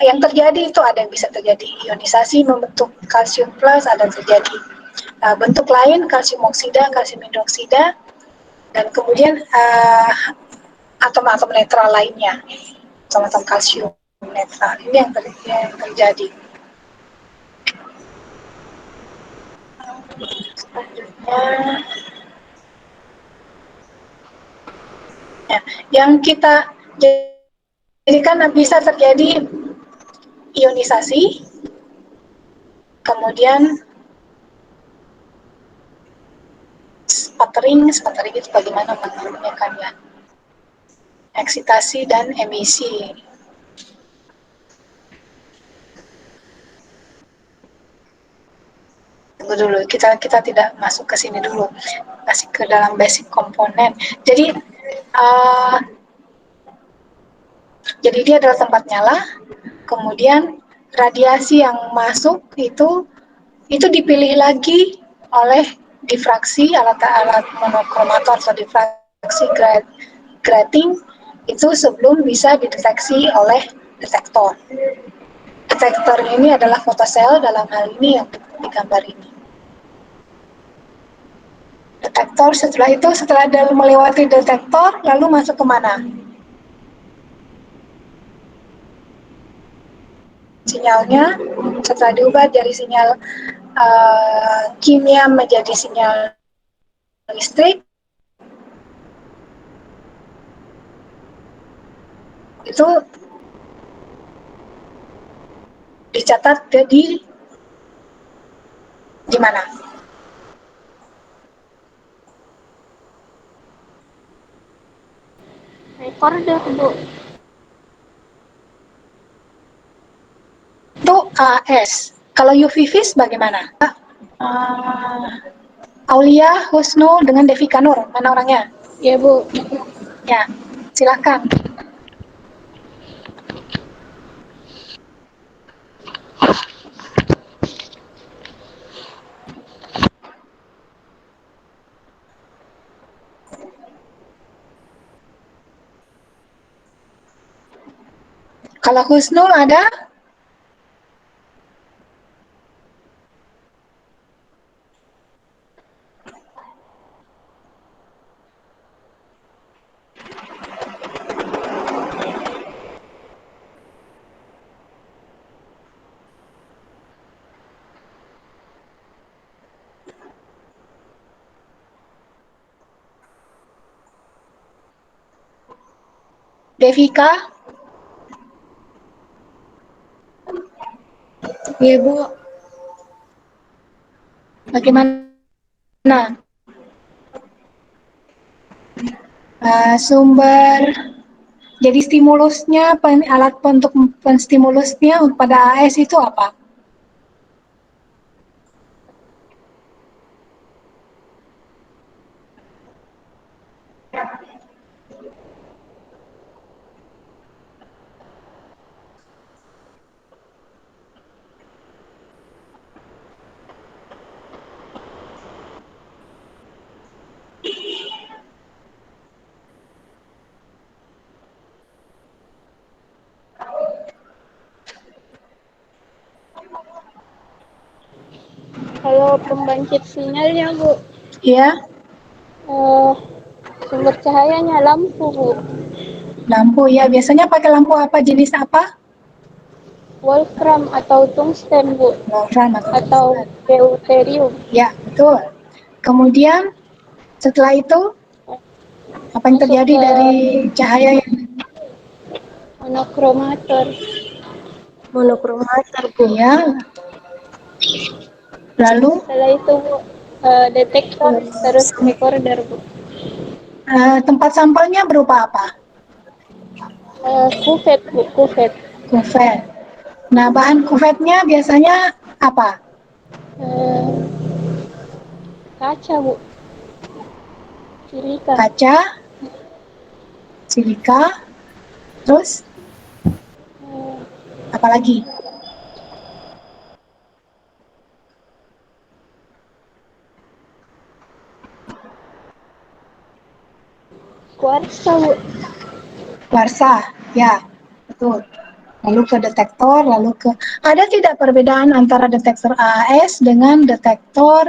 yang terjadi itu ada yang bisa terjadi ionisasi membentuk kalsium plus, ada terjadi bentuk lain kalsium oksida, kalsium hidroksida, dan kemudian atom-atom netral lainnya, atom-atom kalsium netral. Ini yang terjadi. Selanjutnya, ya, yang kita jadi kan bisa terjadi ionisasi, kemudian sputtering itu bagaimana menurutnya kan ya, eksitasi dan emisi. Tunggu dulu, kita tidak masuk ke sini dulu, masih ke dalam basic komponen. Jadi dia adalah tempat nyala, kemudian radiasi yang masuk itu dipilih lagi oleh difraksi, alat monokromator atau difraksi grating itu sebelum bisa dideteksi oleh detektor. Detektor ini adalah fotosel dalam hal ini yang digambar ini. Detektor setelah melewati detektor lalu masuk ke mana? sinyalnya setelah diubah dari sinyal kimia menjadi sinyal listrik, itu dicatat di mana? Recorder, Bu. Itu AS. Kalau UV-Vis bagaimana? Aulia Husnu dengan Devika Nur, mana orangnya? Ya, Bu. Ya, silakan. Kalau Husnul ada? Devika? Iya, Bu. Bagaimana? Sumber, jadi stimulusnya, alat untuk penstimulusnya pada AS itu apa? Kalau pembangkit sinyalnya, Bu, Ya, sumber cahayanya lampu, Bu. lampu ya. Biasanya pakai lampu apa? Jenis apa? Wolfram atau tungsten, Bu. Wolfram atau Atau tungsten. deuterium. Ya, betul. Kemudian setelah itu apa yang Masuk terjadi ke dari cahaya yang monokromator. Monokromator, Bu. ya, lalu Setelah itu, Bu, detektor, terus recorder, Bu. tempat sampelnya berupa apa? Kuvet, Bu, kuvet. Kuvet. Nah, bahan kuvetnya biasanya apa? Eh, Kaca, Bu. Silika. Kaca, silika, terus Eh, apalagi? Kuarsa, Bu. Warsa, ya, betul. Lalu ke detektor, lalu ke ada tidak perbedaan antara detektor AAS dengan detektor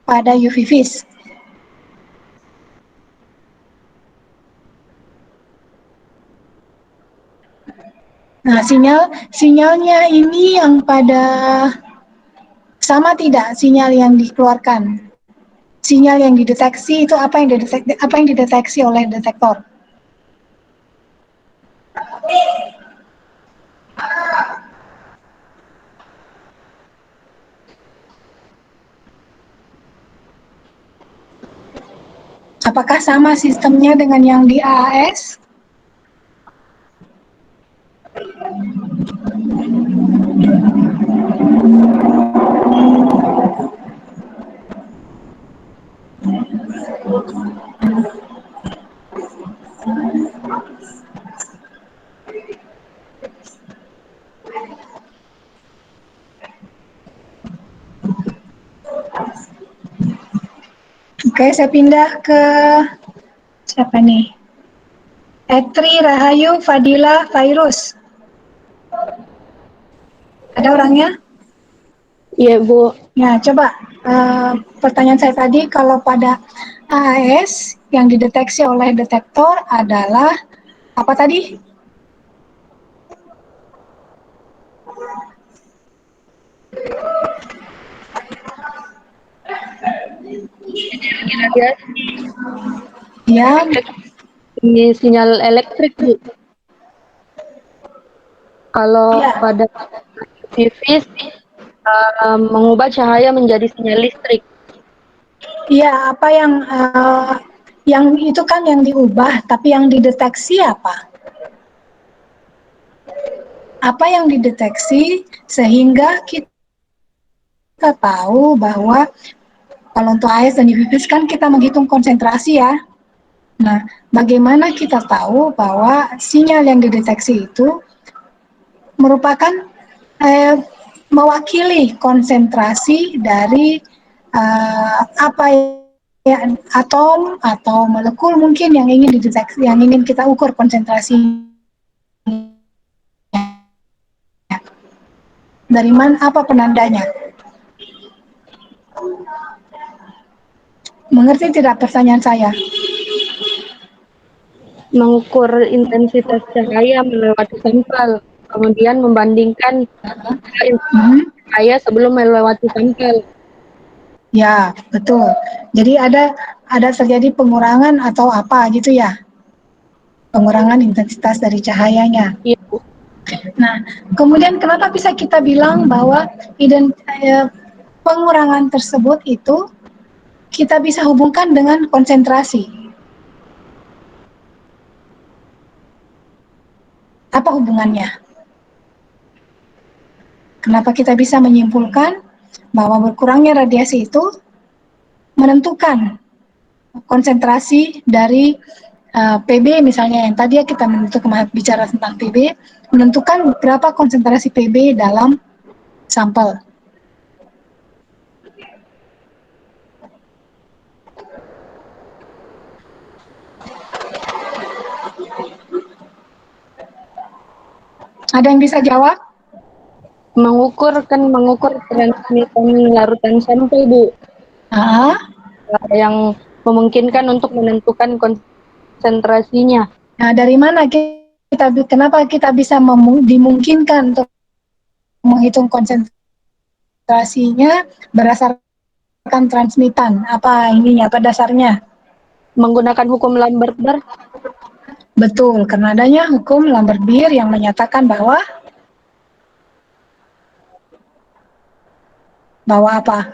pada UV-Vis? Nah, sinyalnya ini yang pada sama tidak sinyal yang dikeluarkan? Sinyal yang dideteksi itu apa yang dideteksi oleh detektor? Apakah sama sistemnya dengan yang di AAS? Oke, saya pindah ke siapa nih? Etri Rahayu Fadila Fairuz. Ada orangnya? Iya, Bu. Ya, coba pertanyaan saya tadi, kalau pada AAS yang dideteksi oleh detektor adalah apa tadi? Radiasi Ya, ini sinyal elektrik, Bu. Kalau ya, pada aktivis mengubah cahaya menjadi sinyal listrik. ya. Apa yang itu kan yang diubah, tapi yang dideteksi apa? Apa yang dideteksi sehingga kita tahu bahwa kalau untuk AS dan UVPS kan kita menghitung konsentrasi ya. Nah, bagaimana kita tahu bahwa sinyal yang dideteksi itu merupakan eh, mewakili konsentrasi dari apa ya, atom atau molekul mungkin yang ingin dideteksi, yang ingin kita ukur konsentrasi. Dari mana, apa penandanya? Mengerti tidak pertanyaan saya? Mengukur intensitas cahaya melewati sampel, kemudian membandingkan Hmm, cahaya sebelum melewati sampel. ya, betul. Jadi ada terjadi pengurangan atau apa gitu ya? Pengurangan intensitas dari cahayanya. Iya, Bu. Nah, kemudian kenapa bisa kita bilang bahwa pengurangan tersebut itu kita bisa hubungkan dengan konsentrasi? Apa hubungannya? Kenapa kita bisa menyimpulkan bahwa berkurangnya radiasi itu menentukan konsentrasi dari PB misalnya yang tadi kita bicara tentang PB, menentukan berapa konsentrasi PB dalam sampel. Ada yang bisa jawab? Mengukur transmitan larutan sampel, Bu. Ah, Yang memungkinkan untuk menentukan konsentrasinya. nah, dari mana kenapa kita bisa dimungkinkan untuk menghitung konsentrasinya berdasarkan transmitan? Apa ininya? Apa dasarnya? Menggunakan hukum Lambert-Beer. Betul, karena adanya hukum Lambert-Beer yang menyatakan bahwa apa?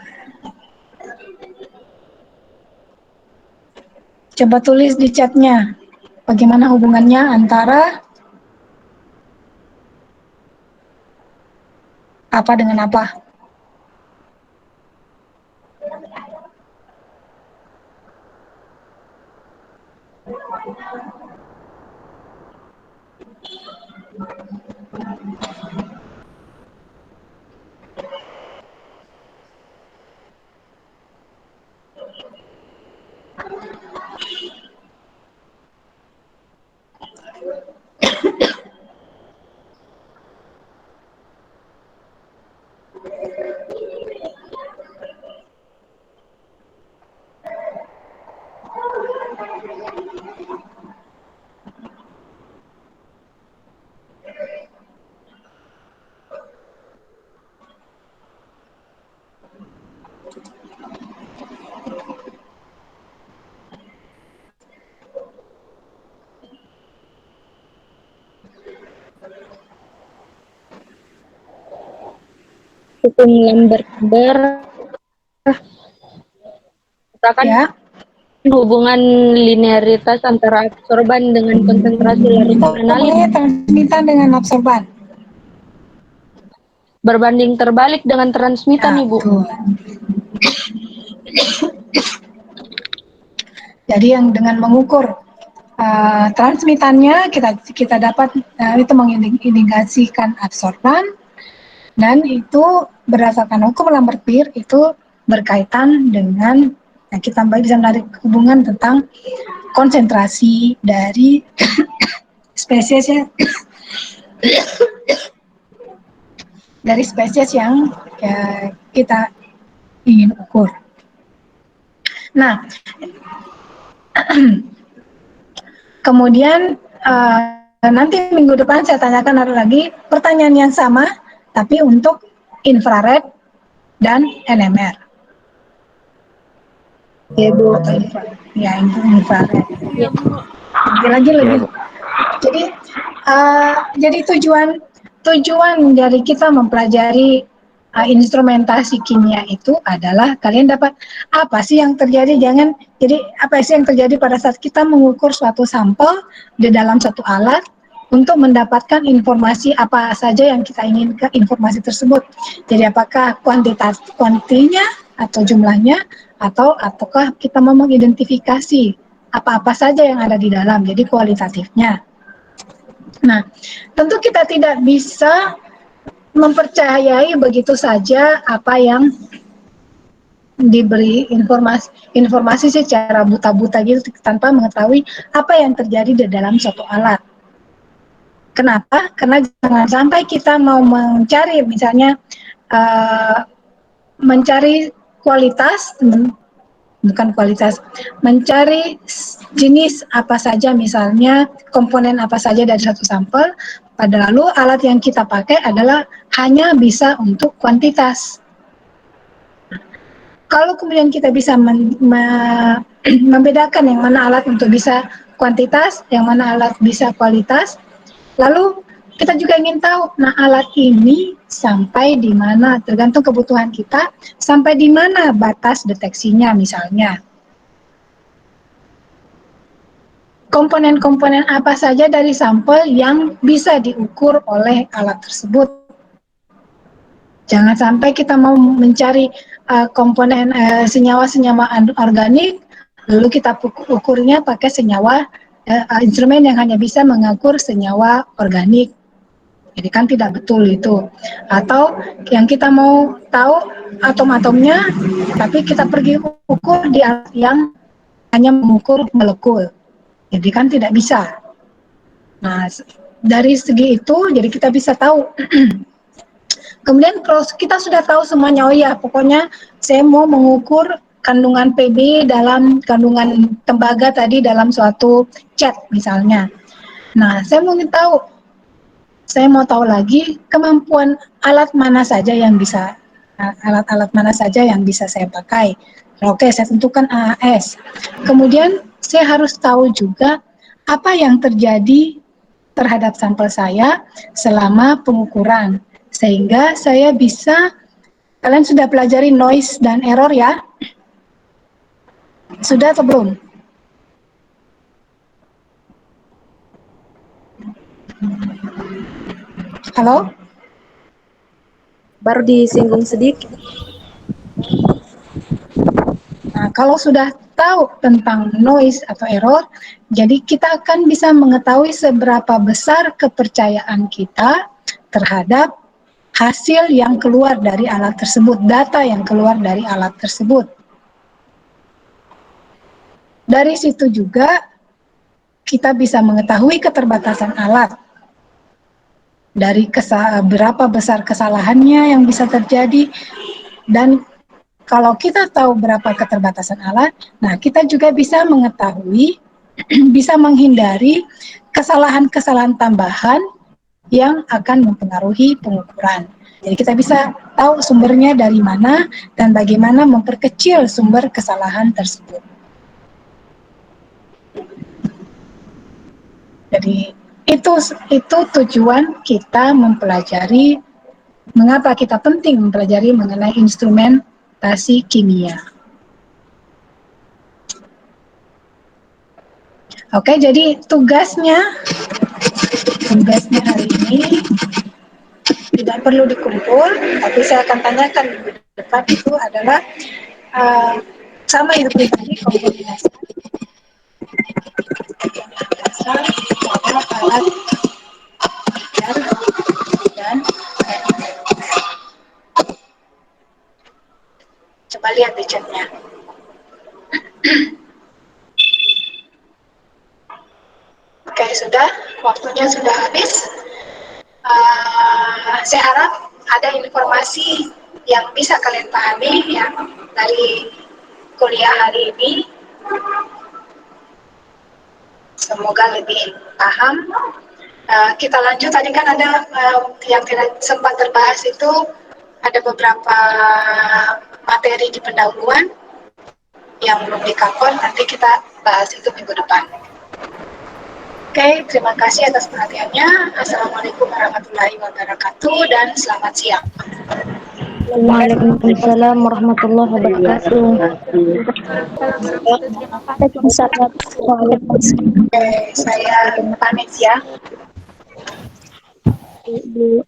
Coba tulis di chatnya. Bagaimana hubungannya antara apa dengan apa? Hukum Lambert-Beer katakan Ya, hubungan linearitas antara absorban dengan konsentrasi larutan analit hubungannya transmitan dengan absorban. berbanding terbalik dengan transmitan, Ya, Ibu. betul. Jadi yang dengan mengukur transmitannya kita dapat itu mengindikasikan absorban, dan itu berdasarkan hukum Lambert-Beer itu berkaitan dengan kita bisa menarik hubungan tentang konsentrasi dari spesiesnya dari spesies yang kita ingin ukur. Nah, kemudian nanti minggu depan saya tanyakan ada lagi pertanyaan yang sama, tapi untuk infrared dan NMR. Ya, Bu. atau infrared. Ya, infrared. Iya Bu. Lagi Iya, lebih. Pak. Jadi jadi tujuan tujuan dari kita mempelajari instrumentasi kimia itu adalah kalian dapat apa sih yang terjadi, jadi apa sih yang terjadi pada saat kita mengukur suatu sampel di dalam satu alat untuk mendapatkan informasi apa saja yang kita inginkan informasi tersebut. Jadi apakah kuantitasnya atau jumlahnya, ataukah kita mau mengidentifikasi apa-apa saja yang ada di dalam, jadi kualitatifnya. Nah, tentu kita tidak bisa mempercayai begitu saja apa yang diberi informasi secara buta-buta gitu tanpa mengetahui apa yang terjadi di dalam suatu alat. Kenapa? Karena jangan sampai kita mau mencari misalnya uh, mencari kualitas, bukan kualitas, mencari jenis apa saja, misalnya komponen apa saja dari satu sampel, pada lalu alat yang kita pakai adalah hanya bisa untuk kuantitas. Kalau kemudian kita bisa membedakan yang mana alat untuk bisa kuantitas, yang mana alat bisa kualitas, lalu kita juga ingin tahu, nah alat ini sampai di mana, tergantung kebutuhan kita, sampai di mana batas deteksinya misalnya. Komponen-komponen apa saja dari sampel yang bisa diukur oleh alat tersebut. Jangan sampai kita mau mencari komponen senyawa-senyawa organik, lalu kita ukurnya pakai senyawa instrumen yang hanya bisa mengukur senyawa organik. Jadi kan tidak betul itu. Atau yang kita mau tahu atom-atomnya, tapi kita pergi ukur di alat yang hanya mengukur molekul. Jadi kan tidak bisa. Nah, dari segi itu, jadi kita bisa tahu. Kemudian kalau kita sudah tahu semuanya, oh ya pokoknya saya mau mengukur kandungan PB dalam kandungan tembaga tadi dalam suatu cat misalnya. Nah, saya mau tahu lagi kemampuan alat mana saja yang bisa, alat-alat mana saja yang bisa saya pakai. Oke, saya tentukan AAS. Kemudian saya harus tahu juga apa yang terjadi terhadap sampel saya selama pengukuran. Sehingga saya bisa, kalian sudah pelajari noise dan error ya? Sudah atau belum? Halo? Baru disinggung sedikit. Nah, kalau sudah tahu tentang noise atau error, jadi kita akan bisa mengetahui seberapa besar kepercayaan kita terhadap hasil yang keluar dari alat tersebut, data yang keluar dari alat tersebut. Dari situ juga kita bisa mengetahui keterbatasan alat. Dari berapa besar kesalahannya yang bisa terjadi, dan kalau kita tahu berapa keterbatasan alat, nah kita juga bisa mengetahui, bisa menghindari kesalahan-kesalahan tambahan yang akan mempengaruhi pengukuran. Jadi kita bisa tahu sumbernya dari mana dan bagaimana memperkecil sumber kesalahan tersebut. Jadi itu tujuan kita mempelajari, mengapa kita penting mempelajari mengenai instrumentasi kimia. Oke, jadi tugasnya hari ini tidak perlu dikumpul, tapi saya akan tanyakan di depan itu adalah sama yang tadi, komponen dasar pada alat dan coba lihat di chatnya. Oke, sudah, waktunya sudah habis. Saya harap ada informasi yang bisa kalian pahami ya dari kuliah hari ini. Semoga lebih paham. Kita lanjut, tadi kan ada yang tidak sempat terbahas itu, ada beberapa materi di pendahuluan. yang belum di cover nanti kita bahas itu minggu depan. Oke, terima kasih atas perhatiannya. Assalamualaikum warahmatullahi wabarakatuh dan selamat siang. Waalaikumsalam warahmatullahi wabarakatuh. Waalaikumsalam warahmatullahi wabarakatuh. Oke, saya pamit ya. Bu.